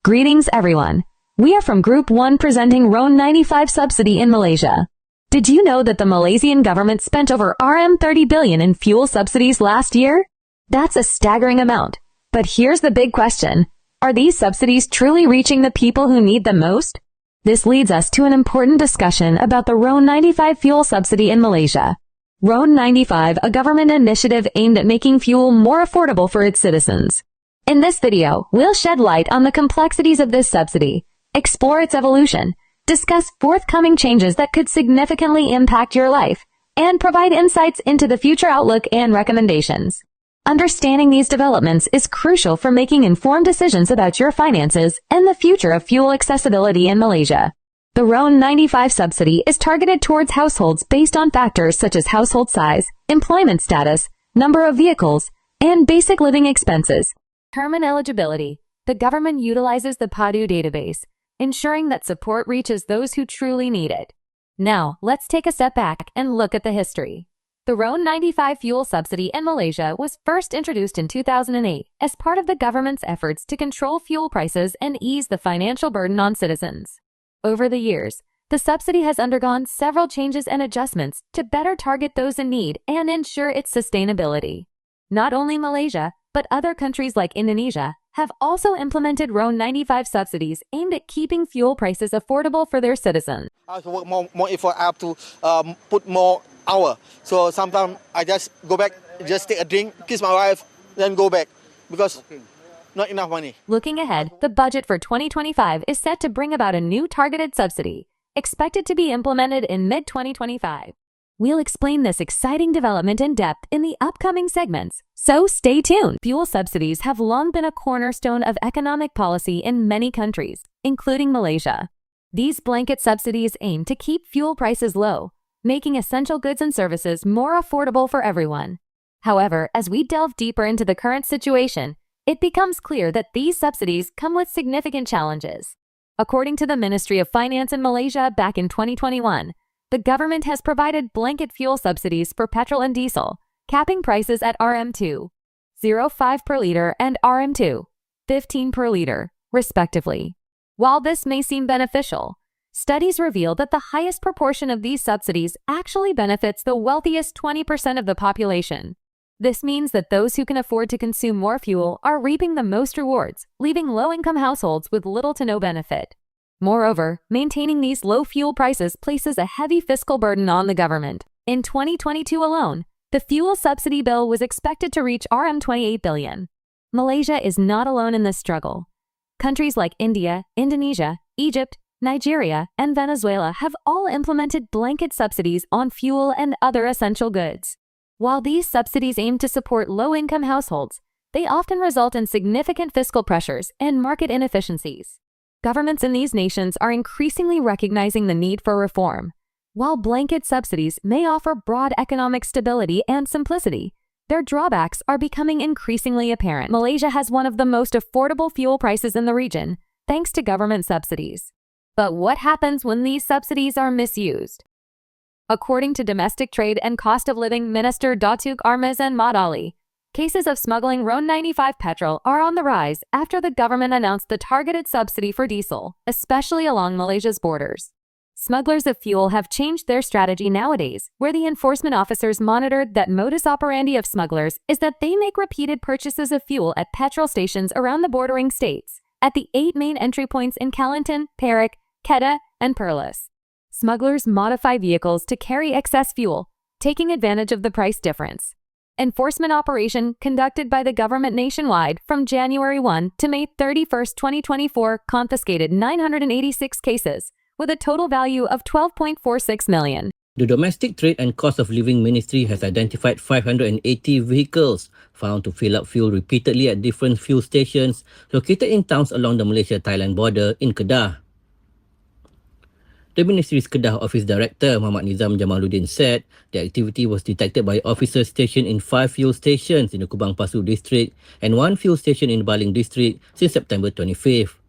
Greetings everyone. We are from Group 1 presenting RON 95 subsidy in Malaysia. Did you know that the Malaysian government spent over RM 30 billion in fuel subsidies last year? That's a staggering amount. But here's the big question. Are these subsidies truly reaching the people who need them most? This leads us to an important discussion about the RON 95 fuel subsidy in Malaysia. RON 95, a government initiative aimed at making fuel more affordable for its citizens. In this video, we'll shed light on the complexities of this subsidy, explore its evolution, discuss forthcoming changes that could significantly impact your life, and provide insights into the future outlook and recommendations. Understanding these developments is crucial for making informed decisions about your finances and the future of fuel accessibility in Malaysia. The RON 95 subsidy is targeted towards households based on factors such as household size, employment status, number of vehicles, and basic living expenses. Term and eligibility. The government utilizes the PADU database, ensuring that support reaches those who truly need it. Now, let's take a step back and look at the history. The RON 95 fuel subsidy in Malaysia was first introduced in 2008 as part of the government's efforts to control fuel prices and ease the financial burden on citizens. Over the years, the subsidy has undergone several changes and adjustments to better target those in need and ensure its sustainability. Not only Malaysia, but other countries like Indonesia have also implemented RON 95 subsidies aimed at keeping fuel prices affordable for their citizens. I have to work more effort. I have to put more hour. So sometimes I just go back, just take a drink, kiss my wife, then go back because not enough money. Looking ahead, the budget for 2025 is set to bring about a new targeted subsidy, expected to be implemented in mid-2025. We'll explain this exciting development in depth in the upcoming segments, so stay tuned. Fuel subsidies have long been a cornerstone of economic policy in many countries, including Malaysia. These blanket subsidies aim to keep fuel prices low, making essential goods and services more affordable for everyone. However, as we delve deeper into the current situation, it becomes clear that these subsidies come with significant challenges. According to the Ministry of Finance in Malaysia back in 2021, the government has provided blanket fuel subsidies for petrol and diesel, capping prices at RM2.05 per liter and RM2.15 per liter, respectively. While this may seem beneficial, studies reveal that the highest proportion of these subsidies actually benefits the wealthiest 20% of the population. This means that those who can afford to consume more fuel are reaping the most rewards, leaving low-income households with little to no benefit. Moreover, maintaining these low fuel prices places a heavy fiscal burden on the government. In 2022 alone, the fuel subsidy bill was expected to reach RM 28 billion. Malaysia is not alone in this struggle. Countries like India, Indonesia, Egypt, Nigeria, and Venezuela have all implemented blanket subsidies on fuel and other essential goods. While these subsidies aim to support low-income households, they often result in significant fiscal pressures and market inefficiencies. Governments in these nations are increasingly recognizing the need for reform. While blanket subsidies may offer broad economic stability and simplicity, their drawbacks are becoming increasingly apparent. Malaysia has one of the most affordable fuel prices in the region, thanks to government subsidies. But what happens when these subsidies are misused? According to Domestic Trade and Cost of Living Minister Datuk Armizan Madali, cases of smuggling RON 95 petrol are on the rise after the government announced the targeted subsidy for diesel, especially along Malaysia's borders. Smugglers of fuel have changed their strategy nowadays, where the enforcement officers monitored that modus operandi of smugglers is that they make repeated purchases of fuel at petrol stations around the bordering states, at the 8 main entry points in Kelantan, Perak, Kedah, and Perlis. Smugglers modify vehicles to carry excess fuel, taking advantage of the price difference. Enforcement operation conducted by the government nationwide from January 1 to May 31, 2024 confiscated 986 cases, with a total value of 12.46 million. The Domestic Trade and Cost of Living Ministry has identified 580 vehicles found to fill up fuel repeatedly at different fuel stations located in towns along the Malaysia-Thailand border in Kedah. The Ministry's Kedah Office Director Muhammad Nizam Jamaluddin said the activity was detected by officers stationed in 5 fuel stations in the Kubang Pasu district and 1 fuel station in Baling district since September 25th.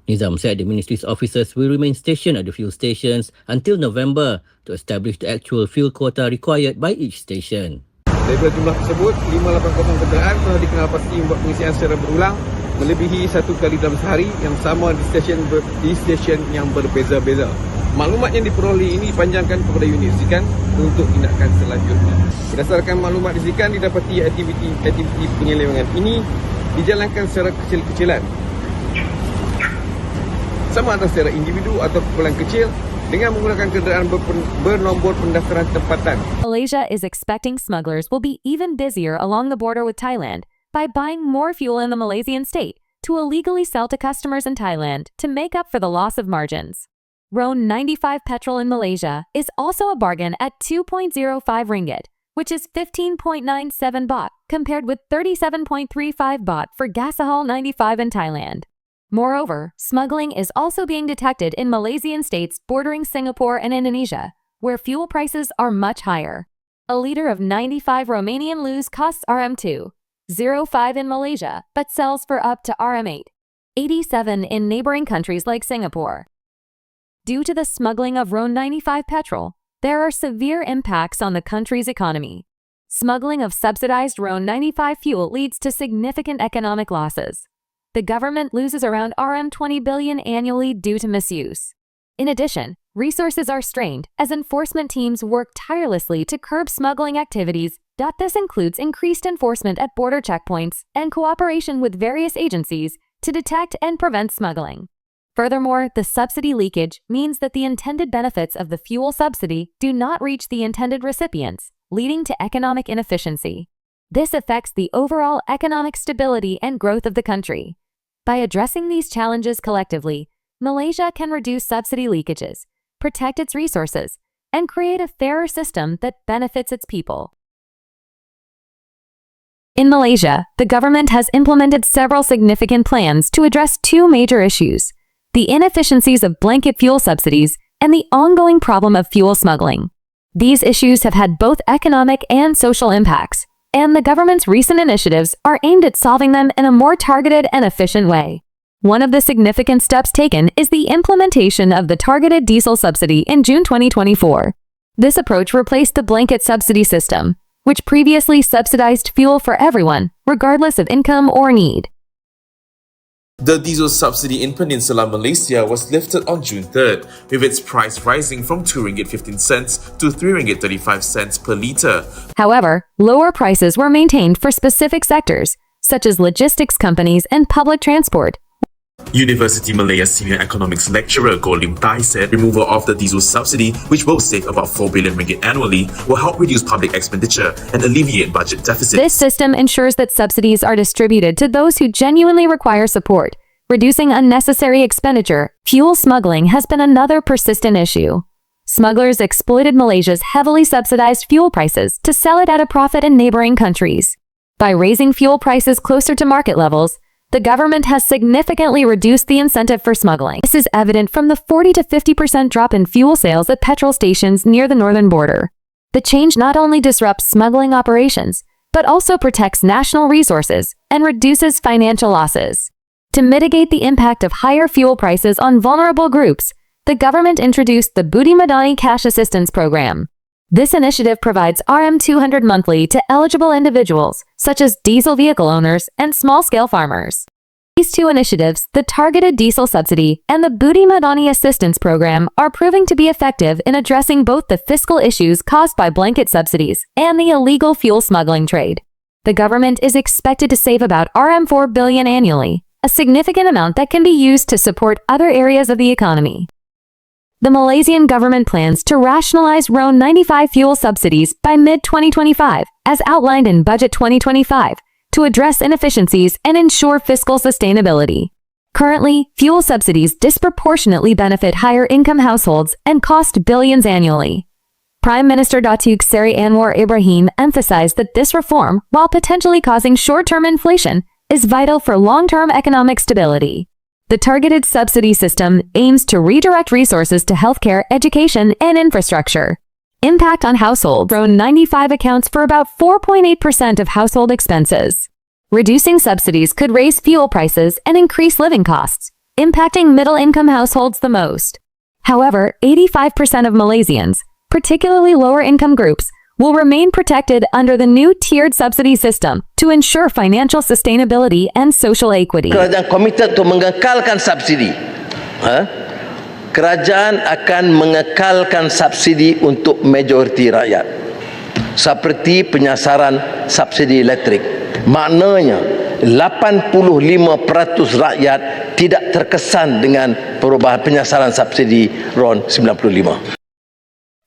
Nizam said the Ministry's officers will remain stationed at the fuel stations until November to establish the actual fuel quota required by each station. Daripada jumlah tersebut, 580 kenderaan telah dikenal pasti membuat pengisian secara berulang melebihi 1 kali dalam sehari yang sama di stesen yang berbeza-beza. Maklumat yang diperoleh ini dipanjangkan kepada unit Zikan untuk tindakan selanjutnya. Berdasarkan maklumat di Zikan, didapati aktiviti penyelewengan ini dijalankan secara kecil-kecilan, sama ada secara individu atau kumpulan kecil dengan menggunakan kenderaan bernombor pendaftaran tempatan. Malaysia is expecting smugglers will be even busier along the border with Thailand by buying more fuel in the Malaysian state to illegally sell to customers in Thailand to make up for the loss of margins. RON 95 petrol in Malaysia is also a bargain at 2.05 ringgit, which is 15.97 baht, compared with 37.35 baht for Gasahol 95 in Thailand. Moreover, smuggling is also being detected in Malaysian states bordering Singapore and Indonesia, where fuel prices are much higher. A liter of 95 Romanian luz costs RM2.05 in Malaysia, but sells for up to RM8.87 in neighboring countries like Singapore. Due to the smuggling of RON 95 petrol, there are severe impacts on the country's economy. Smuggling of subsidized RON 95 fuel leads to significant economic losses. The government loses around RM20 billion annually due to misuse. In addition, resources are strained as enforcement teams work tirelessly to curb smuggling activities. This includes increased enforcement at border checkpoints and cooperation with various agencies to detect and prevent smuggling. Furthermore, the subsidy leakage means that the intended benefits of the fuel subsidy do not reach the intended recipients, leading to economic inefficiency. This affects the overall economic stability and growth of the country. By addressing these challenges collectively, Malaysia can reduce subsidy leakages, protect its resources, and create a fairer system that benefits its people. In Malaysia, the government has implemented several significant plans to address two major issues: the inefficiencies of blanket fuel subsidies and the ongoing problem of fuel smuggling. These issues have had both economic and social impacts, and the government's recent initiatives are aimed at solving them in a more targeted and efficient way. One of the significant steps taken is the implementation of the targeted diesel subsidy in June 2024. This approach replaced the blanket subsidy system, which previously subsidized fuel for everyone, regardless of income or need. The diesel subsidy in Peninsular Malaysia was lifted on June 3rd, with its price rising from RM2.15 to RM3.35 per litre. However, lower prices were maintained for specific sectors, such as logistics companies and public transport. University Malaya Senior Economics lecturer Goh Lim Tai said removal of the diesel subsidy, which will save about RM4 billion annually, will help reduce public expenditure and alleviate budget deficits. This system ensures that subsidies are distributed to those who genuinely require support, reducing unnecessary expenditure. Fuel smuggling has been another persistent issue. Smugglers exploited Malaysia's heavily subsidized fuel prices to sell it at a profit in neighboring countries. By raising fuel prices closer to market levels, the government has significantly reduced the incentive for smuggling. This is evident from the 40 to 50% drop in fuel sales at petrol stations near the northern border. The change not only disrupts smuggling operations, but also protects national resources and reduces financial losses. To mitigate the impact of higher fuel prices on vulnerable groups, the government introduced the Budi Madani Cash Assistance Program. This initiative provides RM200 monthly to eligible individuals, such as diesel vehicle owners and small-scale farmers. These two initiatives, the targeted diesel subsidy and the Budi Madani Assistance Program, are proving to be effective in addressing both the fiscal issues caused by blanket subsidies and the illegal fuel smuggling trade. The government is expected to save about RM4 billion annually, a significant amount that can be used to support other areas of the economy. The Malaysian government plans to rationalize RON 95 fuel subsidies by mid-2025, as outlined in Budget 2025, to address inefficiencies and ensure fiscal sustainability. Currently, fuel subsidies disproportionately benefit higher-income households and cost billions annually. Prime Minister Datuk Seri Anwar Ibrahim emphasized that this reform, while potentially causing short-term inflation, is vital for long-term economic stability. The targeted subsidy system aims to redirect resources to healthcare, education, and infrastructure. Impact on households. RON 95 accounts for about 4.8% of household expenses. Reducing subsidies could raise fuel prices and increase living costs, impacting middle-income households the most. However, 85% of Malaysians, particularly lower-income groups, will remain protected under the new tiered subsidy system to ensure financial sustainability and social equity. Kerajaan komited untuk mengekalkan subsidi. Kerajaan akan mengekalkan subsidi untuk majoriti rakyat. Seperti penyasaran subsidi elektrik. Maknanya 85% rakyat tidak terkesan dengan perubahan penyasaran subsidi RON 95.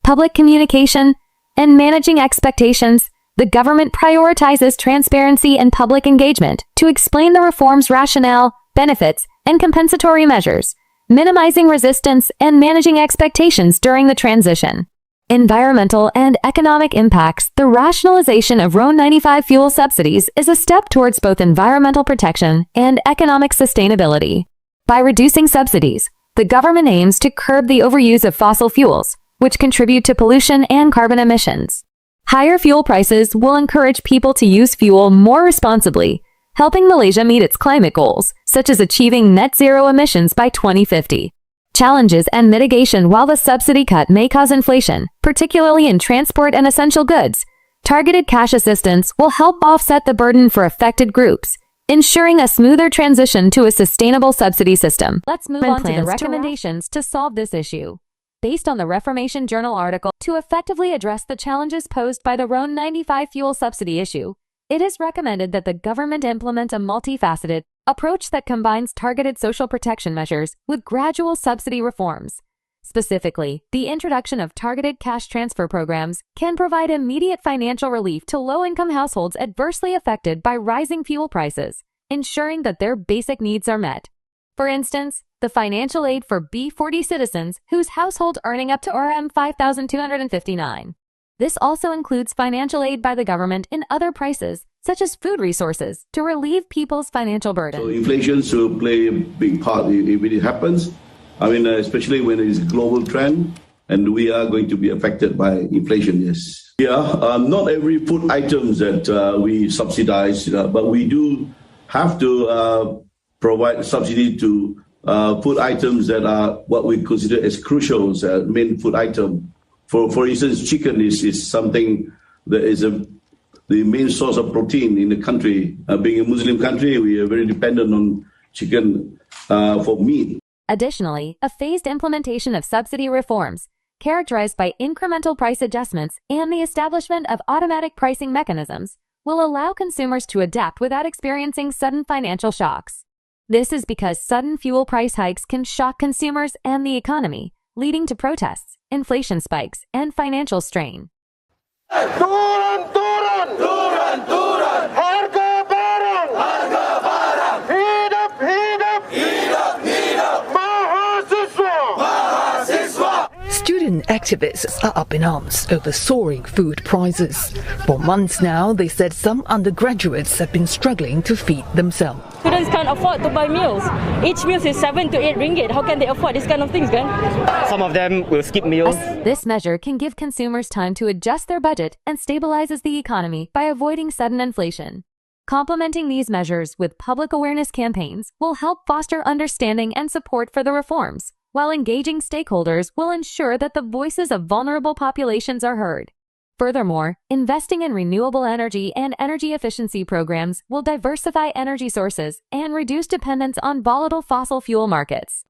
Public communication and managing expectations, the government prioritizes transparency and public engagement to explain the reform's rationale, benefits, and compensatory measures, minimizing resistance and managing expectations during the transition. Environmental and economic impacts. The rationalization of RON 95 fuel subsidies is a step towards both environmental protection and economic sustainability. By reducing subsidies, the government aims to curb the overuse of fossil fuels, which contribute to pollution and carbon emissions. Higher fuel prices will encourage people to use fuel more responsibly, helping Malaysia meet its climate goals, such as achieving net zero emissions by 2050. Challenges and mitigation. While the subsidy cut may cause inflation, particularly in transport and essential goods, targeted cash assistance will help offset the burden for affected groups, ensuring a smoother transition to a sustainable subsidy system. Let's move on to the recommendations to solve this issue. Based on the Reformation Journal article, to effectively address the challenges posed by the RON 95 fuel subsidy issue, it is recommended that the government implement a multifaceted approach that combines targeted social protection measures with gradual subsidy reforms. Specifically, the introduction of targeted cash transfer programs can provide immediate financial relief to low-income households adversely affected by rising fuel prices, ensuring that their basic needs are met. For instance, the financial aid for B40 citizens whose household earning up to RM 5,259. This also includes financial aid by the government in other prices, such as food resources, to relieve people's financial burden. So inflation will play a big part if it happens. I mean, especially when it is a global trend, and we are going to be affected by inflation, yes. Yeah, not every food items that we subsidize, but we do have to provide subsidy to food items that are what we consider as crucial, main food item. For instance, chicken is something that is the main source of protein in the country. Being a Muslim country, we are very dependent on chicken for meat. Additionally, a phased implementation of subsidy reforms, characterized by incremental price adjustments and the establishment of automatic pricing mechanisms, will allow consumers to adapt without experiencing sudden financial shocks. This is because sudden fuel price hikes can shock consumers and the economy, leading to protests, inflation spikes, and financial strain. Turun, turun, turun, turun. Harga barang, harga barang. Hidup, hidup, hidup, hidup. Mahasiswa, mahasiswa. Student activists are up in arms over soaring food prices. For months now, they said some undergraduates have been struggling to feed themselves. Students can't afford to buy meals. Each meal is 7 to 8 ringgit. How can they afford this kind of things, kan? Some of them will skip meals. This measure can give consumers time to adjust their budget and stabilizes the economy by avoiding sudden inflation. Complementing these measures with public awareness campaigns will help foster understanding and support for the reforms, while engaging stakeholders will ensure that the voices of vulnerable populations are heard. Furthermore, investing in renewable energy and energy efficiency programs will diversify energy sources and reduce dependence on volatile fossil fuel markets.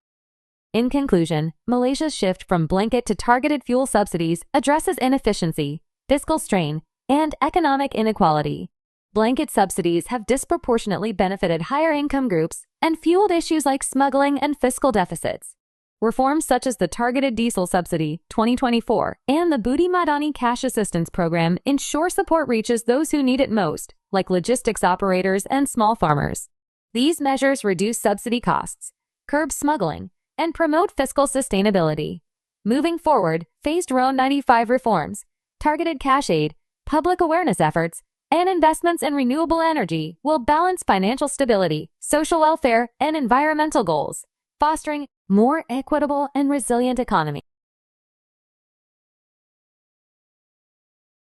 In conclusion, Malaysia's shift from blanket to targeted fuel subsidies addresses inefficiency, fiscal strain, and economic inequality. Blanket subsidies have disproportionately benefited higher income groups and fueled issues like smuggling and fiscal deficits. Reforms such as the Targeted Diesel Subsidy 2024 and the Budi Madani Cash Assistance Program ensure support reaches those who need it most, like logistics operators and small farmers. These measures reduce subsidy costs, curb smuggling, and promote fiscal sustainability. Moving forward, phased RON 95 reforms, targeted cash aid, public awareness efforts, and investments in renewable energy will balance financial stability, social welfare, and environmental goals, fostering more equitable and resilient economy.